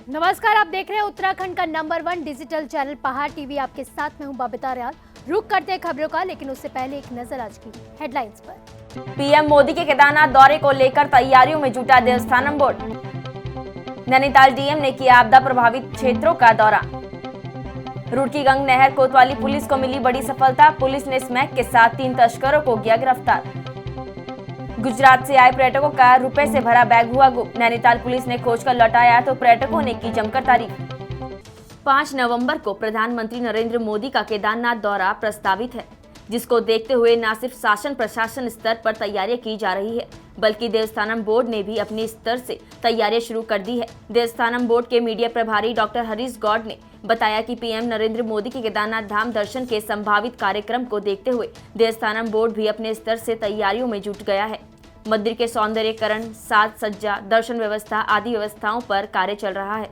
नमस्कार, आप देख रहे हैं उत्तराखंड का नंबर 1 डिजिटल चैनल पहाड़ टीवी। आपके साथ में हूं बबीता रियाल। रुक करते हैं खबरों का, लेकिन उससे पहले एक नजर आज की हेडलाइंस पर। पीएम मोदी के केदारनाथ दौरे को लेकर तैयारियों में जुटा देवस्थानम बोर्ड। नैनीताल डीएम ने किया आपदा प्रभावित क्षेत्रों का दौरा। रुड़की गंग नहर कोतवाली पुलिस को मिली बड़ी सफलता। पुलिस ने स्मैक के साथ 3 तस्करों को किया गिरफ्तार। गुजरात से आए पर्यटकों का रुपए से भरा बैग हुआ गुम। नैनीताल पुलिस ने खोज कर लौटाया तो पर्यटकों ने की जमकर तारीफ। 5 नवंबर को प्रधानमंत्री नरेंद्र मोदी का केदारनाथ दौरा प्रस्तावित है, जिसको देखते हुए न सिर्फ शासन प्रशासन स्तर पर तैयारियां की जा रही है, बल्कि देवस्थानम बोर्ड ने भी अपने स्तर से तैयारियां शुरू कर दी है। देवस्थानम बोर्ड के मीडिया प्रभारी डॉक्टर हरीश गौड ने बताया कि पीएम नरेंद्र मोदी के केदारनाथ धाम दर्शन के संभावित कार्यक्रम को देखते हुए देवस्थानम बोर्ड भी अपने स्तर से तैयारियों में जुट गया है। मंदिर के सौंदर्यीकरण, साज सज्जा, दर्शन व्यवस्था आदि व्यवस्थाओं पर कार्य चल रहा है।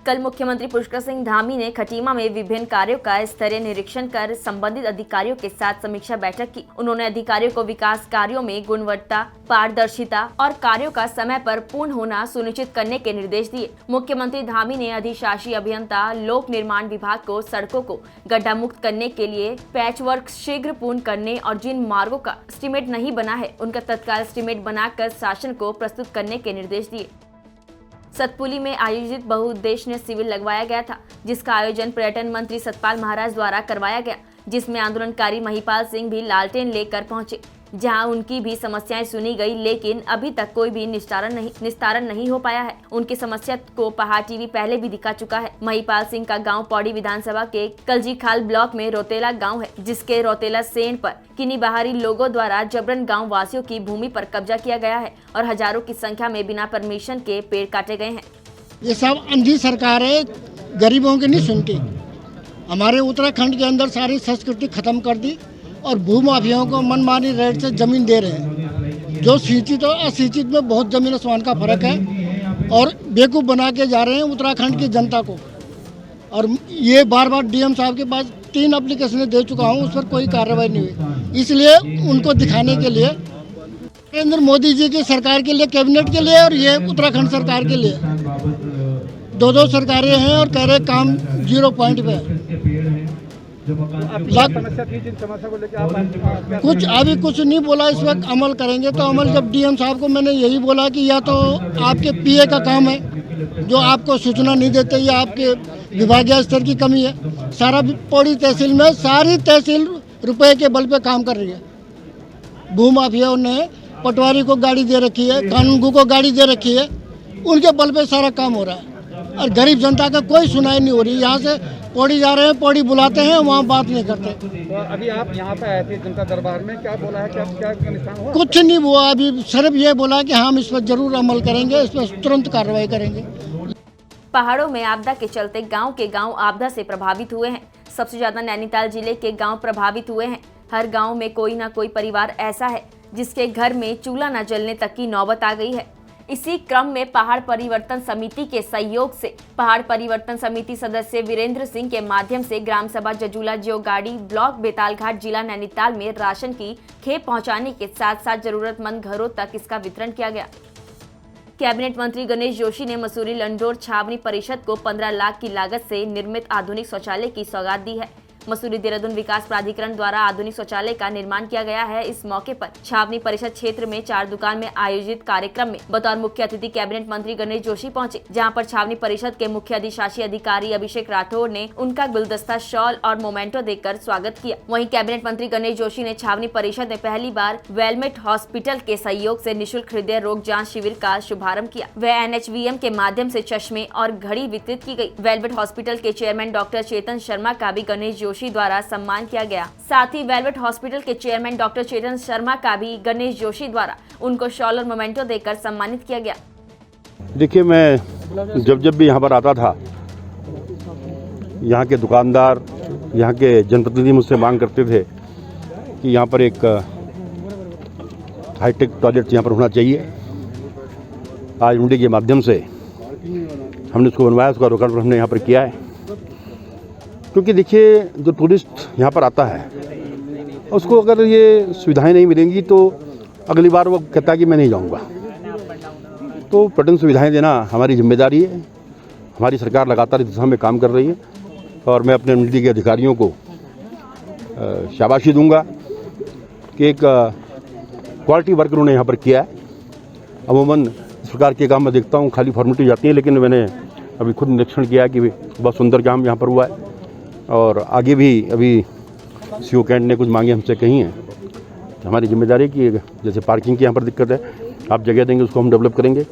कल मुख्यमंत्री पुष्कर सिंह धामी ने खटीमा में विभिन्न कार्यों का स्तरीय निरीक्षण कर संबंधित अधिकारियों के साथ समीक्षा बैठक की। उन्होंने अधिकारियों को विकास कार्यों में गुणवत्ता, पारदर्शिता और कार्यों का समय पर पूर्ण होना सुनिश्चित करने के निर्देश दिए। मुख्यमंत्री धामी ने अधिशासी अभियंता लोक निर्माण विभाग को सड़कों को गड्ढा मुक्त करने के लिए पैच वर्क शीघ्र पूर्ण करने और जिन मार्गों का एस्टीमेट नहीं बना है उनका तत्काल एस्टीमेट बनाकर शासन को प्रस्तुत करने के निर्देश दिए। सतपुली में आयोजित बहुउद्देश्यीय शिविर लगवाया गया था, जिसका आयोजन पर्यटन मंत्री सतपाल महाराज द्वारा करवाया गया, जिसमें आंदोलनकारी महिपाल सिंह भी लालटेन लेकर पहुंचे, जहां उनकी भी समस्याएं सुनी गई, लेकिन अभी तक कोई भी निस्तारण नहीं हो पाया है। उनकी समस्या को पहाड़ टीवी पहले भी दिखा चुका है। महिपाल सिंह का गांव पौड़ी विधानसभा के कलजीखाल ब्लॉक में रोतेला गांव है, जिसके रोतेला सेंड पर किन्हीं बाहरी लोगों द्वारा जबरन गांव वासियों की भूमि पर कब्जा किया गया है और हजारों की संख्या में बिना परमिशन के पेड़ काटे गए हैं। ये सब अंधी सरकारें गरीबों की नहीं सुनती। हमारे उत्तराखंड के अंदर सारी संस्कृति खत्म कर दी और भूमाफियाओं को मनमानी रेट से जमीन दे रहे हैं। जो सिंचित और असिंचित में बहुत जमीन आसमान का फर्क है और बेवकूफ़ बना के जा रहे हैं उत्तराखंड की जनता को। और ये बार बार डीएम साहब के पास 3 एप्लीकेशनें दे चुका हूँ, उस पर कोई कार्रवाई नहीं हुई। इसलिए उनको दिखाने के लिए नरेंद्र मोदी जी की सरकार के लिए, कैबिनेट के लिए और ये उत्तराखंड सरकार के लिए 2 सरकारें हैं और कह रहे काम 0 पॉइंट पे। समस्या थी, जिन समस्या को लेकर आप कुछ अभी कुछ नहीं बोला, इस वक्त अमल करेंगे। तो अमल जब डीएम साहब को मैंने यही बोला कि या तो आपके पीए का काम है जो आपको सूचना नहीं देते, या आपके विभागीय स्तर की कमी है। सारा पौड़ी तहसील में सारी तहसील रुपए के बल पे काम कर रही है। भूमाफियाओं ने पटवारी को गाड़ी दे रखी है, कानूनगो को गाड़ी दे रखी है, उनके बल पे सारा काम हो रहा है और गरीब जनता का कोई सुनाई नहीं हो रही। यहाँ से पौड़ी जा रहे हैं, पौड़ी बुलाते हैं, वहाँ बात नहीं करते। तो अभी आप यहाँ पे आए थे जनता दरबार में, क्या बोला है, क्या निशान हुआ? कुछ नहीं हुआ। अभी सिर्फ ये बोला कि हम इस पर जरूर अमल करेंगे, इस पर तुरंत कार्रवाई करेंगे। पहाड़ों में आपदा के चलते गांव के गांव आपदा से प्रभावित हुए हैं। सबसे ज्यादा नैनीताल जिले के गांव प्रभावित हुए हैं। हर गांव में कोई ना कोई परिवार ऐसा है जिसके घर में चूल्हा न जलने तक की नौबत आ गई है। इसी क्रम में पहाड़ परिवर्तन समिति के सहयोग से पहाड़ परिवर्तन समिति सदस्य वीरेंद्र सिंह के माध्यम से ग्राम सभा जजूला जियोगाड़ी ब्लॉक बेतालघाट जिला नैनीताल में राशन की खेप पहुंचाने के साथ साथ जरूरतमंद घरों तक इसका वितरण किया गया। कैबिनेट मंत्री गणेश जोशी ने मसूरी लंडोर छावनी परिषद को 15 लाख की लागत से निर्मित आधुनिक शौचालय की सौगात दी है। मसूरी देहरादून विकास प्राधिकरण द्वारा आधुनिक शौचालय का निर्माण किया गया है। इस मौके पर छावनी परिषद क्षेत्र में 4 दुकान में आयोजित कार्यक्रम में बतौर मुख्य अतिथि कैबिनेट मंत्री गणेश जोशी पहुंचे, जहां पर छावनी परिषद के मुख्य अधिशासी अधिकारी अभिषेक राठौर ने उनका गुलदस्ता, शॉल और मोमेंटो देकर स्वागत किया। वहीं कैबिनेट मंत्री गणेश जोशी ने छावनी परिषद में पहली बार वेलमेट हॉस्पिटल के सहयोग से निःशुल्क हृदय रोग जाँच शिविर का शुभारंभ किया। वह NHVM के माध्यम से चश्मे और घड़ी वितरित की गयी। वेलवेट हॉस्पिटल के चेयरमैन डॉक्टर चेतन शर्मा का भी गणेश जोशी द्वारा सम्मान किया गया। साथ ही वेलवेट हॉस्पिटल के चेयरमैन डॉक्टर चेतन शर्मा का भी गणेश जोशी द्वारा उनको शॉल और मोमेंटो देकर सम्मानित किया गया। देखिए, मैं जब भी यहाँ पर आता था, यहाँ के दुकानदार, यहाँ के जनप्रतिनिधि मुझसे मांग करते थे कि यहाँ पर एक हाईटेक टॉयलेट यहाँ पर होना चाहिए। आज उनके के माध्यम से हमने उसको बनवाया, उसका लोकार्पण हमने यहाँ पर किया है। क्योंकि देखिए, जो टूरिस्ट यहाँ पर आता है उसको अगर ये सुविधाएं नहीं मिलेंगी तो अगली बार वो कहता है कि मैं नहीं जाऊँगा। तो पर्यटन सुविधाएं देना हमारी जिम्मेदारी है हमारी सरकार लगातार इस दिशा में काम कर रही है और मैं अपने मंडी के अधिकारियों को शाबाशी दूंगा कि एक क्वालिटी वर्क उन्होंने यहाँ पर किया है। अमूमन इस प्रकार के काम मैं देखता हूँ खाली फॉर्मेलिटी जाती है, लेकिन मैंने अभी खुद निरीक्षण किया है कि बहुत सुंदर काम यहाँ पर हुआ है और आगे भी अभी सीओ कैंट ने कुछ मांगे हमसे कही हैं। तो हमारी जिम्मेदारी है कि जैसे पार्किंग की यहाँ पर दिक्कत है, आप जगह देंगे उसको हम डेवलप करेंगे।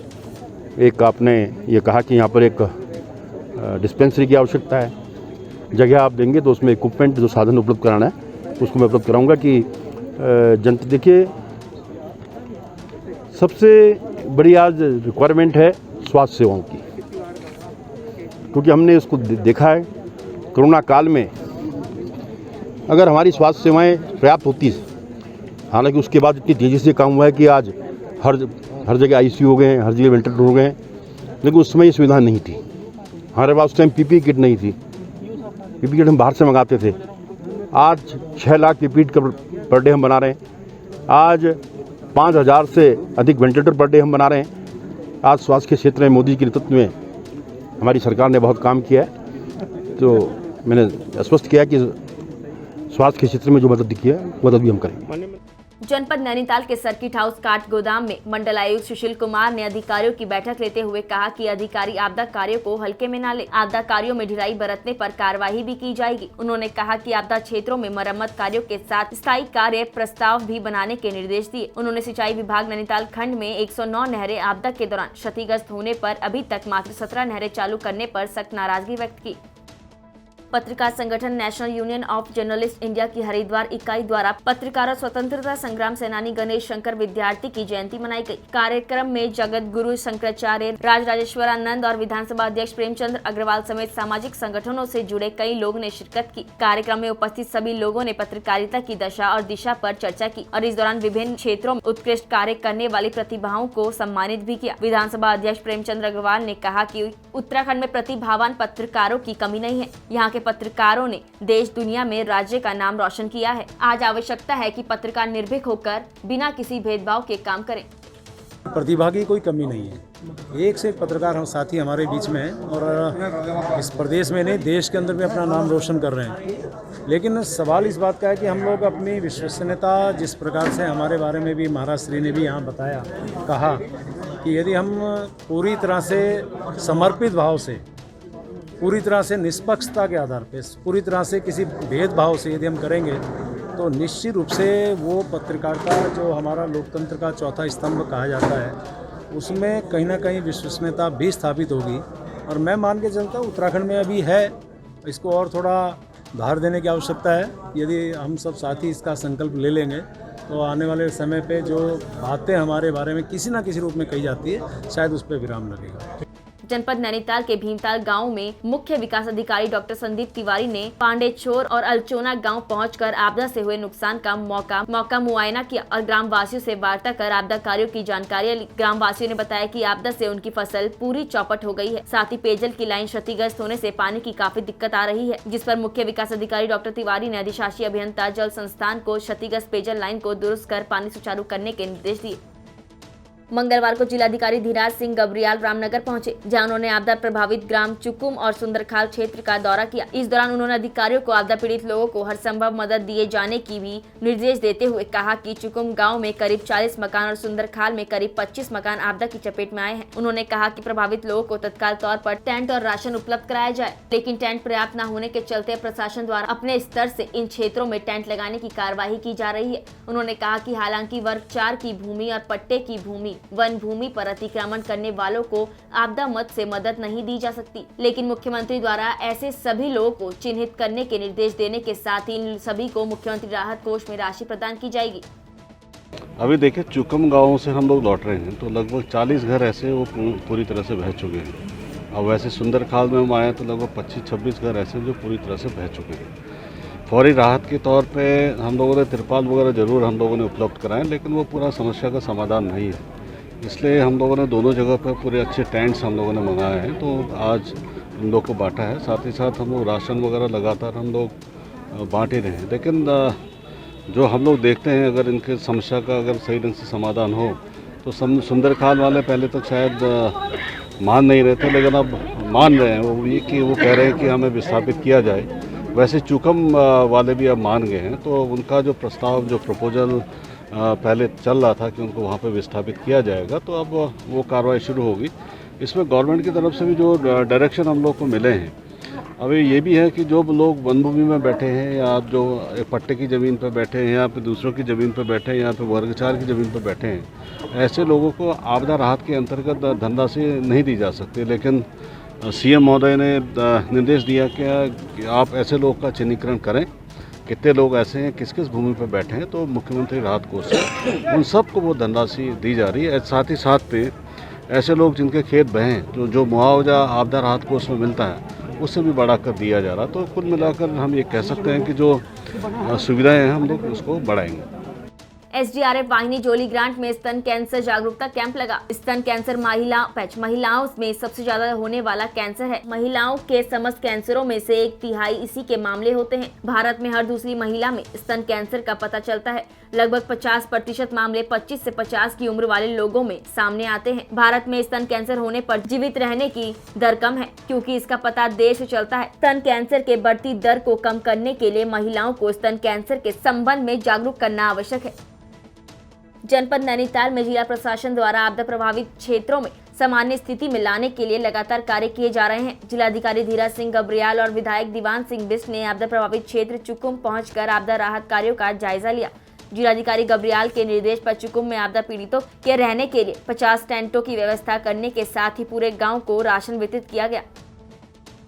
एक आपने ये कहा कि यहाँ पर एक डिस्पेंसरी की आवश्यकता है, जगह आप देंगे तो उसमें इक्विपमेंट जो साधन उपलब्ध कराना है उसको मैं उपलब्ध कराऊंगा कि जनता। देखिए सबसे बड़ी आज रिक्वायरमेंट है स्वास्थ्य सेवाओं की, क्योंकि हमने इसको देखा है कोरोना काल में अगर हमारी स्वास्थ्य सेवाएं पर्याप्त होती, हालांकि उसके बाद इतनी तेज़ी से काम हुआ है कि आज हर जगह आईसीयू हो गए हैं, हर जगह वेंटिलेटर हो गए हैं, लेकिन उस समय ये सुविधा नहीं थी। हमारे पास उस टाइम पीपीई किट नहीं थी, पीपीई किट हम बाहर से मंगाते थे। आज 6 lakh PPE kit per day हम बना रहे हैं। आज 5,000 से अधिक वेंटिलेटर पर डे हम बना रहे हैं। आज स्वास्थ्य के क्षेत्र में मोदी के नेतृत्व में हमारी सरकार ने बहुत काम किया है, तो मैंने स्पष्ट किया कि स्वास्थ्य के क्षेत्र में जो मदद की है मदद भी हम करेंगे। जनपद नैनीताल के सर्किट हाउस काट गोदाम में मंडलायुक्त सुशील कुमार ने अधिकारियों की बैठक लेते हुए कहा कि अधिकारी आपदा कार्यों को हल्के में न ले, आपदा कार्यों में ढिलाई बरतने पर कार्रवाई भी की जाएगी। उन्होंने कहा कि आपदा क्षेत्रों में मरम्मत कार्यों के साथ स्थायी कार्य प्रस्ताव भी बनाने के निर्देश दिए। उन्होंने सिंचाई विभाग नैनीताल खंड में 109 नहरें आपदा के दौरान क्षतिग्रस्त होने पर अभी तक मात्र 17 नहरें चालू करने पर सख्त नाराजगी व्यक्त की। पत्रकार संगठन national union of journalist India की हरिद्वार इकाई द्वारा पत्रकार और स्वतंत्रता संग्राम सेनानी गणेश शंकर विद्यार्थी की जयंती मनाई गई। कार्यक्रम में जगत गुरु शंकराचार्य, राजराजेश्वरानंद और विधानसभा अध्यक्ष प्रेमचंद्र अग्रवाल समेत सामाजिक संगठनों से जुड़े कई लोग ने शिरकत की। कार्यक्रम में उपस्थित सभी लोगों ने पत्रकारिता की दशा और दिशा पर चर्चा की और इस दौरान विभिन्न क्षेत्रों में उत्कृष्ट कार्य करने वाली प्रतिभाओं को सम्मानित भी किया। विधानसभा अध्यक्ष प्रेमचंद्र अग्रवाल ने कहा कि उत्तराखंड में प्रतिभावान पत्रकारों की कमी नहीं है। यहाँ पत्रकारों ने देश दुनिया में राज्य का नाम रोशन किया है। आज आवश्यकता है कि पत्रकार निर्भीक होकर बिना किसी भेदभाव के काम करें। प्रतिभा की कोई कमी नहीं है, एक से एक पत्रकार हम साथी हमारे बीच में हैं और इस प्रदेश में नहीं देश के अंदर भी अपना नाम रोशन कर रहे हैं। लेकिन सवाल इस बात का है कि हम लोग अपनी विश्वसनीयता जिस प्रकार से हमारे बारे में भी महाराज श्री ने भी यहाँ बताया, कहा कि यदि हम पूरी तरह से समर्पित भाव से, पूरी तरह से निष्पक्षता के आधार पे, पूरी तरह से किसी भेदभाव से यदि हम करेंगे तो निश्चित रूप से वो पत्रकारिता जो हमारा लोकतंत्र का चौथा स्तंभ कहा जाता है उसमें कहीं ना कहीं विश्वसनीयता भी स्थापित होगी। और मैं मान के चलता हूँ उत्तराखंड में अभी है, इसको और थोड़ा धार देने की आवश्यकता है। यदि हम सब साथी इसका संकल्प ले लेंगे तो आने वाले समय पे जो बातें हमारे बारे में किसी न किसी रूप में कही जाती है शायद उस पर विराम लगेगा। जनपद नैनीताल के भीमताल गांव में मुख्य विकास अधिकारी डॉक्टर संदीप तिवारी ने पांडेचोर और अलचोना गांव पहुंचकर आपदा से हुए नुकसान का मौका मुआयना किया और ग्राम वासियों से वार्ता कर आपदा कार्यों की जानकारी ली। ग्राम वासियों ने बताया कि आपदा से उनकी फसल पूरी चौपट हो गई है, साथ ही पेयजल की लाइन क्षतिग्रस्त होने से पानी की काफी दिक्कत आ रही है, जिस पर मुख्य विकास अधिकारी डॉक्टर तिवारी ने अधिशासी अभियंता जल संस्थान को क्षतिग्रस्त पेयजल लाइन को दुरुस्त कर पानी सुचारू करने के निर्देश दिए। मंगलवार को जिलाधिकारी धीराज सिंह गबरियाल रामनगर पहुंचे, जहां उन्होंने आपदा प्रभावित ग्राम चुकुम और सुंदरखाल क्षेत्र का दौरा किया। इस दौरान उन्होंने अधिकारियों को आपदा पीड़ित लोगों को हर संभव मदद दिए जाने की भी निर्देश देते हुए कहा कि चुकुम गांव में करीब 40 मकान और सुंदरखाल में करीब 25 मकान आपदा की चपेट में आए हैं। उन्होंने कहा कि प्रभावित लोगों को तत्काल तौर पर टेंट और राशन उपलब्ध कराया जाए, लेकिन टेंट पर्याप्त न होने के चलते प्रशासन द्वारा अपने स्तर से इन क्षेत्रों में टेंट लगाने की कार्यवाही की जा रही है। उन्होंने कहा कि हालांकि वर्ग 4 की भूमि और पट्टे की भूमि वन भूमि पर अतिक्रमण करने वालों को आपदा मद से मदद नहीं दी जा सकती, लेकिन मुख्यमंत्री द्वारा ऐसे सभी लोगों को चिन्हित करने के निर्देश देने के साथ ही इन सभी को मुख्यमंत्री राहत कोष में राशि प्रदान की जाएगी। अभी देखिए चुकम गांव से हम लोग लौट रहे हैं तो लगभग 40 घर ऐसे वो पूरी तरह से बह चुके हैं। और वैसे सुंदरखाल में हम आए तो लगभग 25-26 घर ऐसे जो पूरी तरह से बह चुके हैं। फौरी राहत के तौर पे हम लोगों ने तिरपाल वगैरह ज़रूर हम लोगों ने उपलब्ध कराए, लेकिन वो पूरा समस्या का समाधान नहीं है। इसलिए हम लोगों ने दोनों जगह पर पूरे अच्छे टेंट्स हम लोगों ने मंगाए हैं, तो आज इन लोग को बांटा है। साथ ही साथ हम लोग राशन वगैरह लगातार हम लोग बांट ही रहे हैं। लेकिन जो हम लोग देखते हैं अगर इनके समस्या का अगर सही ढंग से समाधान हो तो सुंदरखाल वाले पहले तक शायद मान नहीं रहे थे, लेकिन अब मान रहे हैं वो ये कि वो कह रहे हैं कि हमें विस्थापित किया जाए। वैसे चुकम वाले भी अब मान गए हैं, तो उनका जो प्रस्ताव जो प्रपोजल पहले चल रहा था कि उनको वहाँ पे विस्थापित किया जाएगा, तो अब वो कार्रवाई शुरू होगी। इसमें गवर्नमेंट की तरफ से भी जो डायरेक्शन हम लोग को मिले हैं, अभी ये भी है कि जो लोग वन भूमि में बैठे हैं या जो पट्टे की ज़मीन पर बैठे हैं या फिर दूसरों की ज़मीन पर बैठे हैं या फिर वर्ग 4 की ज़मीन पर बैठे हैं, ऐसे लोगों को आपदा राहत के अंतर्गत धनराशि नहीं दी जा सकती। लेकिन सीएम महोदय ने निर्देश दिया कि आप ऐसे लोग का चिन्हीकरण करें, कितने लोग ऐसे हैं, किस किस भूमि पर बैठे हैं, तो मुख्यमंत्री राहत कोष से उन सबको वो धनराशि दी जा रही है। साथ ही साथ पे ऐसे लोग जिनके खेत बहें, तो जो मुआवजा आपदा राहत कोष में मिलता है उससे भी बढ़ाकर दिया जा रहा। तो कुल मिलाकर हम ये कह सकते हैं कि जो सुविधाएं हैं हम लोग उसको बढ़ाएंगे। एसडीआरएफ वाहिनी जोली ग्रांट में स्तन कैंसर जागरूकता कैंप लगा। स्तन कैंसर महिलाओं में सबसे ज्यादा होने वाला कैंसर है। महिलाओं के समस्त कैंसरों में से 1/3 इसी के मामले होते हैं। भारत में हर दूसरी महिला में स्तन कैंसर का पता चलता है। लगभग 50% मामले 25 से 50 की उम्र वाले लोगों में सामने आते हैं। भारत में स्तन कैंसर होने पर जीवित रहने की दर कम है, क्योंकि इसका पता देर से चलता है। स्तन कैंसर के बढ़ती दर को कम करने के लिए महिलाओं को स्तन कैंसर के संबंध में जागरूक करना आवश्यक है। जनपद नैनीताल में जिला प्रशासन द्वारा आपदा प्रभावित क्षेत्रों में सामान्य स्थिति में लाने के लिए लगातार कार्य किए जा रहे हैं। जिलाधिकारी धीरज सिंह गब्रियाल और विधायक दीवान सिंह बिष्ट ने आपदा प्रभावित क्षेत्र चुकुम पहुंचकर आपदा राहत कार्यों का जायजा लिया। जिलाधिकारी गब्रियाल के निर्देश पर चुकुम में आपदा पीड़ितों के रहने के लिए 50 टेंटों की व्यवस्था करने के साथ ही पूरे गाँव को राशन वितरित किया गया।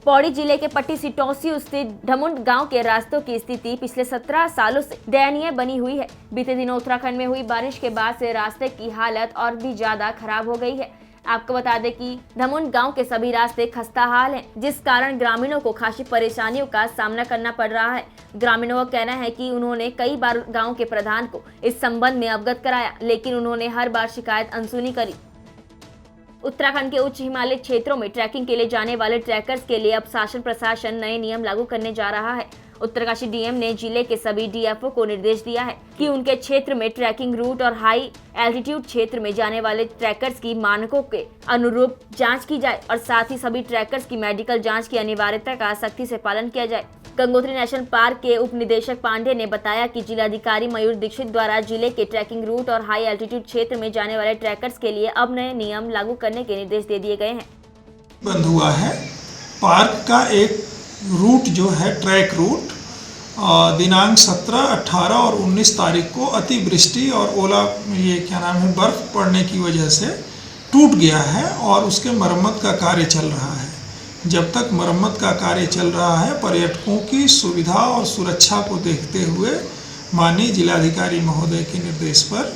पौड़ी जिले के पट्टी सिटौसी स्थित ढमुंड गांव के रास्तों की स्थिति पिछले 17 सालों से दयनीय बनी हुई है। बीते दिनों उत्तराखंड में हुई बारिश के बाद से रास्ते की हालत और भी ज्यादा खराब हो गई है। आपको बता दें कि ढमुंड गांव के सभी रास्ते खस्ता हाल हैं, जिस कारण ग्रामीणों को खासी परेशानियों का सामना करना पड़ रहा है। ग्रामीणों का कहना है कि उन्होंने कई बार गाँव के प्रधान को इस संबंध में अवगत कराया, लेकिन उन्होंने हर बार शिकायत अनसुनी करी। उत्तराखंड के उच्च हिमालय क्षेत्रों में ट्रैकिंग के लिए जाने वाले ट्रैकर्स के लिए अब शासन प्रशासन नए नियम लागू करने जा रहा है। उत्तरकाशी डीएम ने जिले के सभी डीएफओ को निर्देश दिया है कि उनके क्षेत्र में ट्रैकिंग रूट और हाई एल्टीट्यूड क्षेत्र में जाने वाले ट्रैकर्स की मानकों के अनुरूप जांच की जाए और साथ ही सभी ट्रैकर्स की मेडिकल जांच की अनिवार्यता का सख्ती से पालन किया जाए। गंगोत्री नेशनल पार्क के उप निदेशक पांडे ने बताया कि जिलाधिकारी मयूर दीक्षित द्वारा जिले के ट्रैकिंग रूट और हाई एल्टीट्यूड क्षेत्र में जाने वाले ट्रैकर्स के लिए अब नए नियम लागू करने के निर्देश दे दिए गए हैं। बंद हुआ है पार्क का एक रूट जो है ट्रैक रूट, दिनांक 17, 18 और 19 तारीख को अतिवृष्टि और ओला बर्फ पड़ने की वजह से टूट गया है और उसके मरम्मत का कार्य चल रहा है। जब तक मरम्मत का कार्य चल रहा है, पर्यटकों की सुविधा और सुरक्षा को देखते हुए माननीय जिलाधिकारी महोदय के निर्देश पर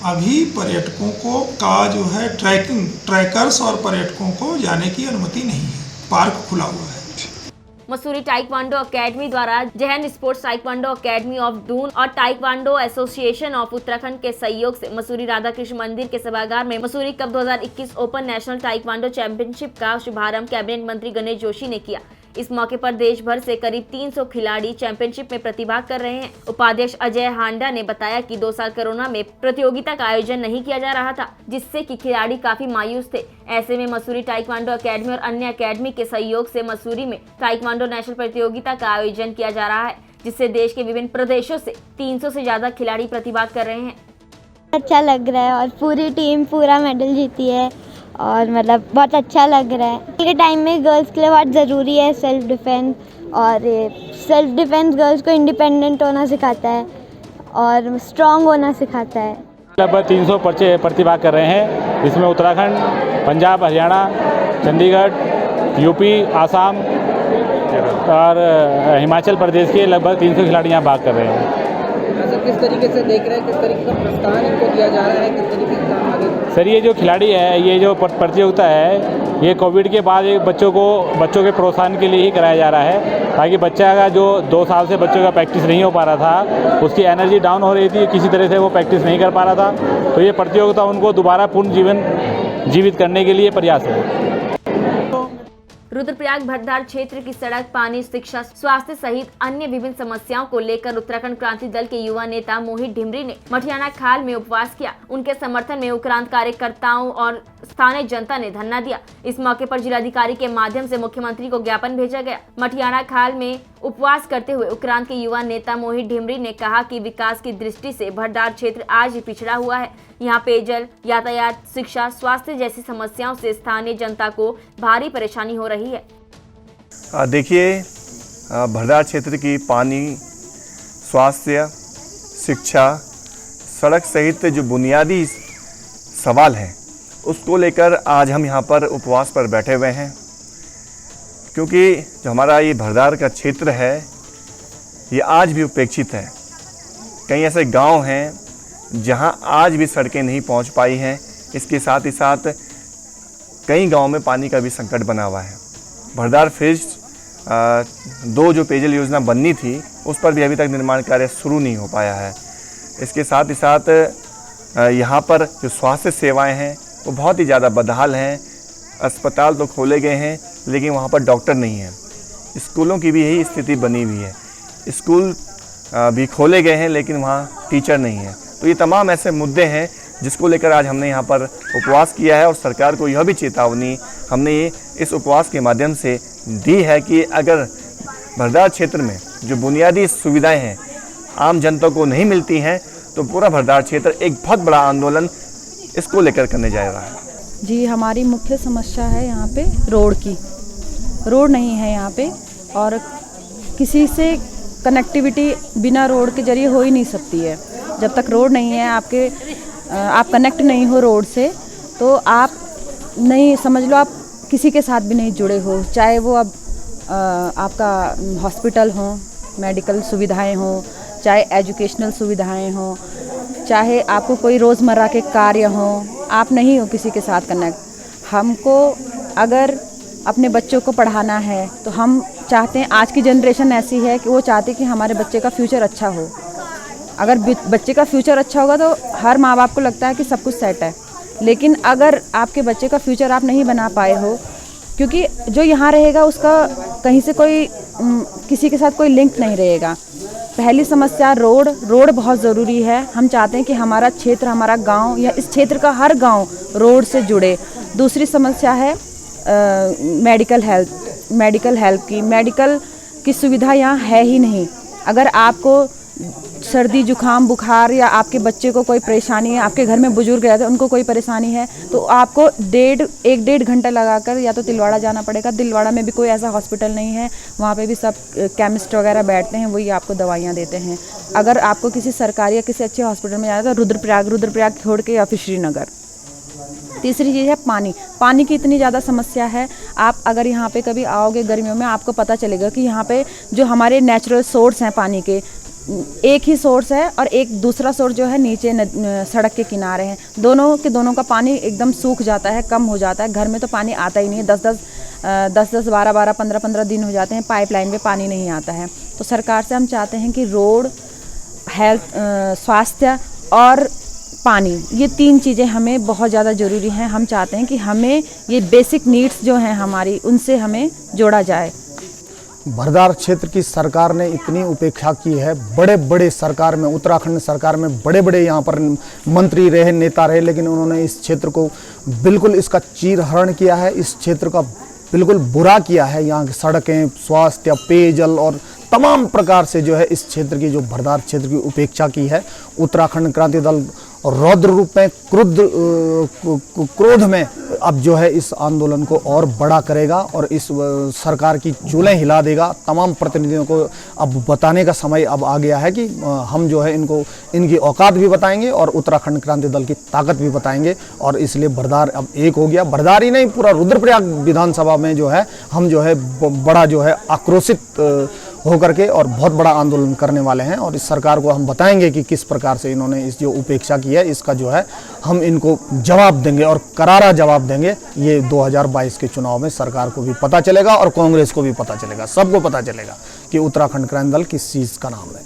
अभी पर्यटकों को का जो है ट्रैकर्स और पर्यटकों को जाने की अनुमति नहीं है। पार्क खुला हुआ है। मसूरी टाइक्वांडो अकेडमी द्वारा Jain sports taekwondo academy of Doon और टाइक्वांडो एसोसिएशन ऑफ उत्तराखंड के सहयोग से मसूरी राधा कृष्ण मंदिर के सभागार में Mussoorie cup 2021 open national taekwondo championship का शुभारंभ कैबिनेट मंत्री गणेश जोशी ने किया। इस मौके पर देश भर से करीब 300 खिलाड़ी चैंपियनशिप में प्रतिभाग कर रहे हैं। उपाध्यक्ष अजय हांडा ने बताया कि 2 साल कोरोना में प्रतियोगिता का आयोजन नहीं किया जा रहा था, जिससे कि खिलाड़ी काफी मायूस थे। ऐसे में मसूरी टाइक्वांडो अकेडमी और अन्य अकेडमी के सहयोग से मसूरी में टाइक्वांडो नेशनल प्रतियोगिता का आयोजन किया जा रहा है, जिससे देश के विभिन्न प्रदेशों से 300 से ज्यादा खिलाड़ी प्रतिभाग कर रहे हैं। अच्छा लग रहा है और पूरी टीम पूरा मेडल जीती है और मतलब बहुत अच्छा लग रहा है। के टाइम में गर्ल्स के लिए बहुत ज़रूरी है सेल्फ डिफेंस, और सेल्फ डिफेंस गर्ल्स को इंडिपेंडेंट होना सिखाता है और स्ट्रांग होना सिखाता है। लगभग 300 प्रतिभाग कर रहे हैं, जिसमें उत्तराखंड, पंजाब, हरियाणा, चंडीगढ़, यूपी, आसाम और हिमाचल प्रदेश के लगभग 300 खिलाड़ी यहाँ भाग कर रहे हैं। किस तरीके से देख रहे हैं, किस तरीके का प्रोत्साहन इनको दिया जा रहा है, किस तरीके से काम आगे? सर, ये जो खिलाड़ी है, ये जो प्रतियोगिता है, ये कोविड के बाद एक बच्चों के प्रोत्साहन के लिए ही कराया जा रहा है, ताकि बच्चा का जो 2 साल से बच्चों का प्रैक्टिस नहीं हो पा रहा था, उसकी एनर्जी डाउन हो रही थी, किसी तरह से वो प्रैक्टिस नहीं कर पा रहा था, तो ये प्रतियोगिता उनको दोबारा पूर्ण जीवन जीवित करने के लिए प्रयास है। रुद्रप्रयाग भटधार क्षेत्र की सड़क, पानी, शिक्षा, स्वास्थ्य सहित अन्य विभिन्न समस्याओं को लेकर उत्तराखंड क्रांति दल के युवा नेता मोहित ढिमरी ने मठियाना खाल में उपवास किया। उनके समर्थन में उपरांत कार्यकर्ताओं और स्थानीय जनता ने धरना दिया। इस मौके पर जिलाधिकारी के माध्यम से मुख्यमंत्री को ज्ञापन भेजा गया। मटियाना खाल में उपवास करते हुए उक्रांत के युवा नेता मोहित ढिमरी ने कहा कि विकास की दृष्टि से भरदार क्षेत्र आज भी पिछड़ा हुआ है। यहाँ पेयजल, यातायात, शिक्षा, स्वास्थ्य जैसी समस्याओं से स्थानीय जनता को भारी परेशानी हो रही है। देखिए, भरदार क्षेत्र की पानी, स्वास्थ्य, शिक्षा, सड़क सहित जो बुनियादी सवाल हैं उसको लेकर आज हम यहाँ पर उपवास पर बैठे हुए हैं, क्योंकि जो हमारा ये भरदार का क्षेत्र है ये आज भी उपेक्षित है। कई ऐसे गांव हैं जहाँ आज भी सड़कें नहीं पहुँच पाई हैं। इसके साथ ही साथ कई गांव में पानी का भी संकट बना हुआ है। भरदार फेज 2 जो पेयजल योजना बननी थी उस पर भी अभी तक निर्माण कार्य शुरू नहीं हो पाया है। इसके साथ ही साथ यहाँ पर जो स्वास्थ्य सेवाएं हैं वो बहुत ही ज़्यादा बदहाल हैं। अस्पताल तो खोले गए हैं लेकिन वहाँ पर डॉक्टर नहीं हैं। स्कूलों की भी यही स्थिति बनी हुई है, स्कूल भी खोले गए हैं लेकिन वहाँ टीचर नहीं है। तो ये तमाम ऐसे मुद्दे हैं जिसको लेकर आज हमने यहाँ पर उपवास किया है और सरकार को यह भी चेतावनी हमने इस उपवास के माध्यम से दी है कि अगर भरदार क्षेत्र में जो बुनियादी सुविधाएं हैं आम जनता को नहीं मिलती हैं तो पूरा भरदार क्षेत्र एक बहुत बड़ा आंदोलन इसको लेकर करने जा रहा है। जी, हमारी मुख्य समस्या है यहाँ पे रोड की। रोड नहीं है यहाँ पे और किसी से कनेक्टिविटी बिना रोड के जरिए हो ही नहीं सकती है। जब तक रोड नहीं है आप कनेक्ट नहीं हो रोड से तो आप नहीं, समझ लो आप किसी के साथ भी नहीं जुड़े हो, चाहे वो अब आपका हॉस्पिटल हो, मेडिकल सुविधाएं हो, चाहे एजुकेशनल सुविधाएं हो, चाहे आपको कोई रोज़मर्रा के कार्य हों, आप नहीं हो किसी के साथ कनेक्ट। हमको अगर अपने बच्चों को पढ़ाना है तो हम चाहते हैं, आज की जनरेशन ऐसी है कि वो चाहती है कि हमारे बच्चे का फ्यूचर अच्छा हो। अगर बच्चे का फ्यूचर अच्छा होगा तो हर माँ बाप को लगता है कि सब कुछ सेट है। लेकिन अगर आपके बच्चे का फ्यूचर आप नहीं बना पाए हो, क्योंकि जो यहाँ रहेगा उसका कहीं से कोई किसी के साथ कोई लिंक नहीं रहेगा। पहली समस्या रोड बहुत ज़रूरी है। हम चाहते हैं कि हमारा क्षेत्र, हमारा गांव या इस क्षेत्र का हर गांव रोड से जुड़े। दूसरी समस्या है मेडिकल हेल्थ की। मेडिकल की सुविधा यहाँ है ही नहीं। अगर आपको सर्दी जुकाम बुखार या आपके बच्चे को कोई परेशानी है, आपके घर में बुजुर्ग रहते हैं उनको कोई परेशानी है, तो आपको 1.5 घंटा लगाकर या तो तिलवाड़ा जाना पड़ेगा। तिलवाड़ा में भी कोई ऐसा हॉस्पिटल नहीं है, वहाँ पे भी सब केमिस्ट वगैरह बैठते हैं, वही आपको दवाइयाँ देते हैं। अगर आपको किसी सरकारी या किसी अच्छे हॉस्पिटल में जाना है तो रुद्रप्रयाग छोड़ के या फिर श्रीनगर। तीसरी चीज़ है पानी की इतनी ज़्यादा समस्या है। आप अगर यहाँ पे कभी आओगे गर्मियों में आपको पता चलेगा कि यहाँ पे जो हमारे नेचुरल सोर्स हैं पानी के, एक ही सोर्स है और एक दूसरा सोर्स जो है नीचे सड़क के किनारे हैं। दोनों का पानी एकदम सूख जाता है, कम हो जाता है। घर में तो पानी आता ही नहीं है। 10-10, 12-12, 15-15 दिन हो जाते हैं पाइपलाइन में पानी नहीं आता है। तो सरकार से हम चाहते हैं कि रोड, हेल्थ, स्वास्थ्य और पानी, ये 3 चीज़ें हमें बहुत ज़्यादा ज़रूरी हैं। हम चाहते हैं कि हमें ये बेसिक नीड्स जो हैं हमारी, उनसे हमें जोड़ा जाए। भरदार क्षेत्र की सरकार ने इतनी उपेक्षा की है। बड़े सरकार में, उत्तराखंड सरकार में बड़े यहाँ पर मंत्री रहे, नेता रहे, लेकिन उन्होंने इस क्षेत्र को बिल्कुल इसका चीरहरण किया है। इस क्षेत्र का बिल्कुल बुरा किया है। यहाँ की सड़कें, स्वास्थ्य, पेयजल और तमाम प्रकार से जो है इस क्षेत्र की, जो भरदार क्षेत्र की उपेक्षा की है। उत्तराखंड क्रांति दल रौद्र रूप में क्रोध में अब जो है इस आंदोलन को और बड़ा करेगा और इस सरकार की चूलें हिला देगा। तमाम प्रतिनिधियों को अब बताने का समय अब आ गया है कि हम जो है इनको इनकी औकात भी बताएंगे और उत्तराखंड क्रांति दल की ताकत भी बताएंगे। और इसलिए भरदार अब एक हो गया। भरदार ही नहीं, पूरा रुद्रप्रयाग विधानसभा में जो है हम जो है बड़ा जो है आक्रोशित होकर के और बहुत बड़ा आंदोलन करने वाले हैं। और इस सरकार को हम बताएंगे कि किस प्रकार से इन्होंने इस जो उपेक्षा की है इसका जो है हम इनको जवाब देंगे और करारा जवाब देंगे। ये 2022 के चुनाव में सरकार को भी पता चलेगा और कांग्रेस को भी पता चलेगा, सबको पता चलेगा कि उत्तराखंड क्रांति दल किस चीज़ का नाम है।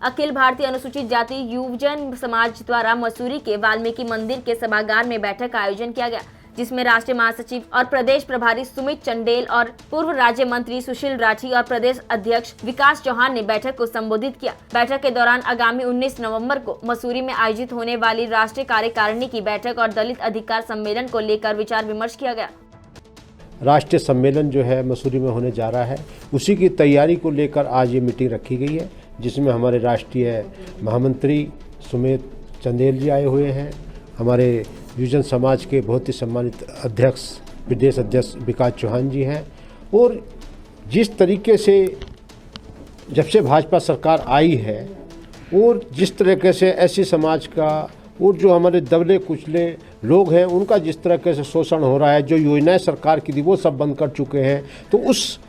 अखिल भारतीय अनुसूचित जाति युवजन समाज द्वारा मसूरी के वाल्मीकि मंदिर के सभागार में बैठक का आयोजन किया गया। जिसमें राष्ट्रीय महासचिव और प्रदेश प्रभारी सुमित चंडेल और पूर्व राज्य मंत्री सुशील राठी और प्रदेश अध्यक्ष विकास चौहान ने बैठक को संबोधित किया। बैठक के दौरान आगामी 19 नवंबर को मसूरी में आयोजित होने वाली राष्ट्रीय कार्यकारिणी की बैठक और दलित अधिकार सम्मेलन को लेकर विचार विमर्श किया गया। राष्ट्रीय सम्मेलन जो है मसूरी में होने जा रहा है, उसी की तैयारी को लेकर आज ये मीटिंग रखी गई है, जिसमें हमारे राष्ट्रीय महामंत्री सुमित चंदेल जी आए हुए हैं, हमारे युवजन समाज के बहुत ही सम्मानित अध्यक्ष प्रदेश अध्यक्ष विकास चौहान जी हैं। और जिस तरीके से जब से भाजपा सरकार आई है और जिस तरीके से ऐसी समाज का और जो हमारे दबले कुचले लोग हैं उनका जिस तरीके से शोषण हो रहा है, जो योजनाएं सरकार की थी वो सब बंद कर चुके हैं, तो उस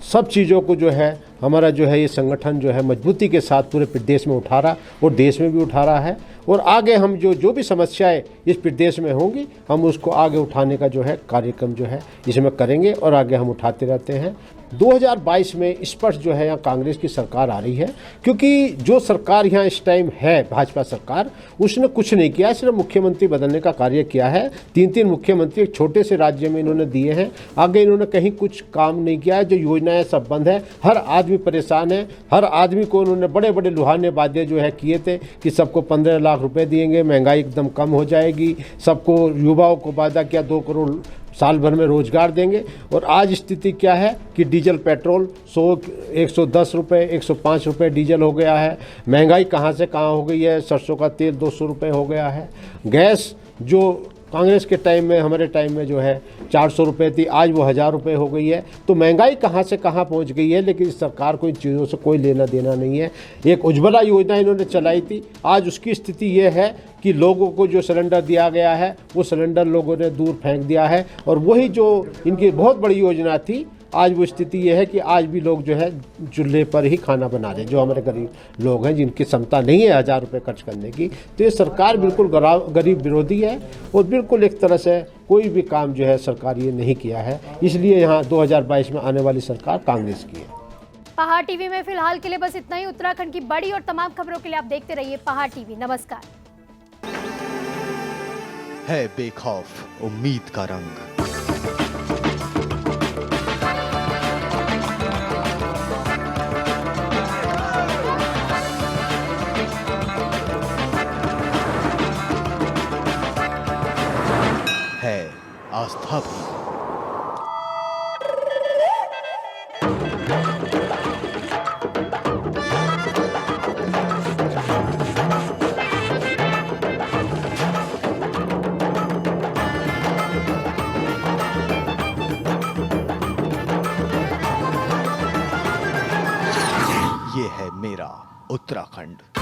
सब चीज़ों को जो है हमारा जो है ये संगठन जो है मजबूती के साथ पूरे प्रदेश में उठा रहा और देश में भी उठा रहा है। और आगे हम जो भी समस्याएं इस प्रदेश में होंगी हम उसको आगे उठाने का जो है कार्यक्रम जो है इसमें करेंगे और आगे हम उठाते रहते हैं। 2022 में स्पष्ट जो है यहाँ कांग्रेस की सरकार आ रही है, क्योंकि जो सरकार यहाँ इस टाइम है भाजपा सरकार, उसने कुछ नहीं किया, सिर्फ मुख्यमंत्री बदलने का कार्य किया है। 3 मुख्यमंत्री एक छोटे से राज्य में इन्होंने दिए हैं, आगे इन्होंने कहीं कुछ काम नहीं किया है। जो योजनाएं सब बंद है, हर आदमी परेशान है, हर आदमी को उन्होंने बड़े बड़े लुहाने वादे जो है किए थे कि सबको 15 लाख रुपए दिएंगे, महंगाई एकदम कम हो जाएगी, सबको युवाओं को वादा किया 2 करोड़ साल भर में रोजगार देंगे। और आज स्थिति क्या है कि डीजल पेट्रोल 110 रुपये 105 रुपये डीजल हो गया है, महंगाई कहाँ से कहाँ हो गई है, सरसों का तेल 200 रुपये हो गया है, गैस जो कांग्रेस के टाइम में हमारे टाइम में जो है 400 रुपये थी, आज वो 1000 रुपये हो गई है। तो महंगाई कहाँ से कहाँ पहुँच गई है, लेकिन इस सरकार को इन चीज़ों से कोई लेना देना नहीं है। एक उज्ज्वला योजना इन्होंने चलाई थी, आज उसकी स्थिति ये है कि लोगों को जो सिलेंडर दिया गया है वो सिलेंडर लोगों ने दूर फेंक दिया है, और वही जो इनकी बहुत बड़ी योजना थी आज वो स्थिति ये है कि आज भी लोग जो है चूल्हे पर ही खाना बना रहे हैं, जो हमारे गरीब लोग हैं जिनकी क्षमता नहीं है 1000 रुपये खर्च करने की। तो ये सरकार बिल्कुल गरीब विरोधी है और बिल्कुल एक तरह से कोई भी काम जो है सरकार ये नहीं किया है, इसलिए यहाँ 2022 में आने वाली सरकार कांग्रेस की है। पहाड़ टीवी में फिलहाल के लिए बस इतना ही। उत्तराखंड की बड़ी और तमाम खबरों के लिए आप देखते रहिए पहाड़ टीवी। नमस्कार। है बेखौफ उम्मीद का रंग, है आस्था भी। ये है मेरा उत्तराखंड।